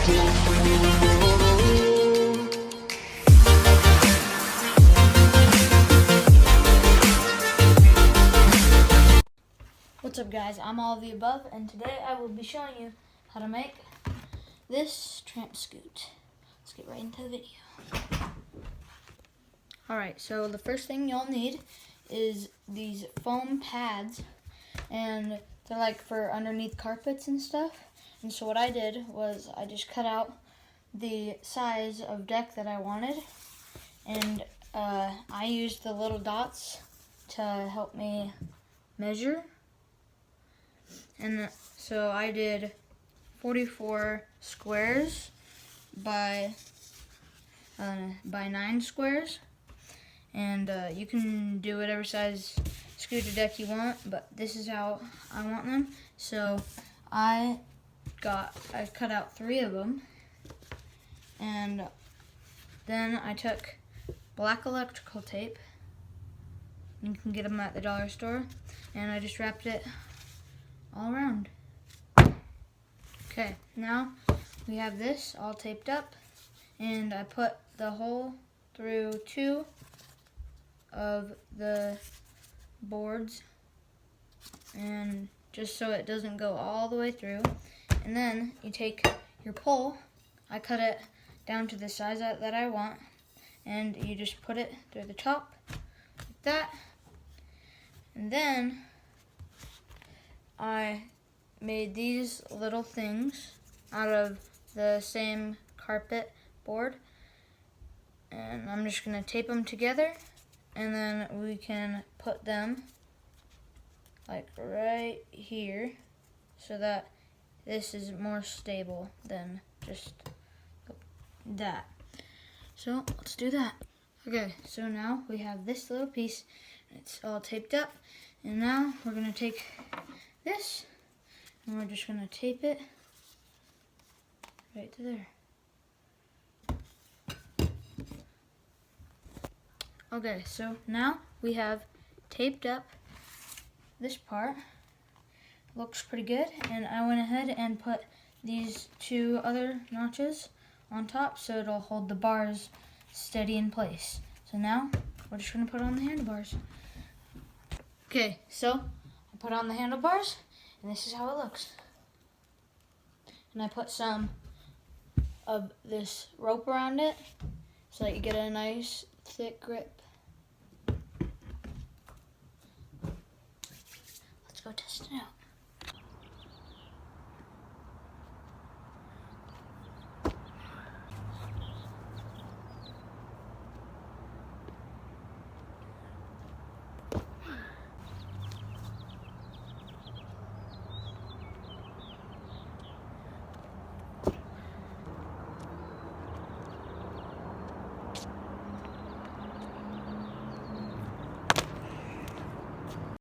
What's up guys, I'm all of the above, and today I will be showing you how to make this tramp scoot. Let's get right into the video. Alright, so the first thing you'll need is these foam pads, and they're like for underneath carpets and stuff. And so what I did was I just cut out the size of deck that I wanted, and I used the little dots to help me measure. And so I did 44 squares by 9 squares, and you can do whatever size scooter deck you want, but this is how I want them. So I cut out 3 of them, and then I took black electrical tape. You can get them at the dollar store, and I just wrapped it all around. Okay, now we have this all taped up, and I put the hole through 2 of the boards, and just so it doesn't go all the way through. And then you take your pole, I cut it down to the size that I want, and you just put it through the top like that. And then I made these little things out of the same carpet board, and I'm just going to tape them together, and then we can put them like right here so that this is more stable than just that. So let's do that. Okay, so now we have this little piece, it's all taped up, and now we're going to take this, and we're just going to tape it right to there. Okay, so now we have taped up this part. Looks pretty good, and I went ahead and put these 2 other notches on top so it'll hold the bars steady in place. So now we're just going to put on the handlebars. Okay, so I put on the handlebars, and this is how it looks. And I put some of this rope around it so that you get a nice thick grip. Let's go test it out.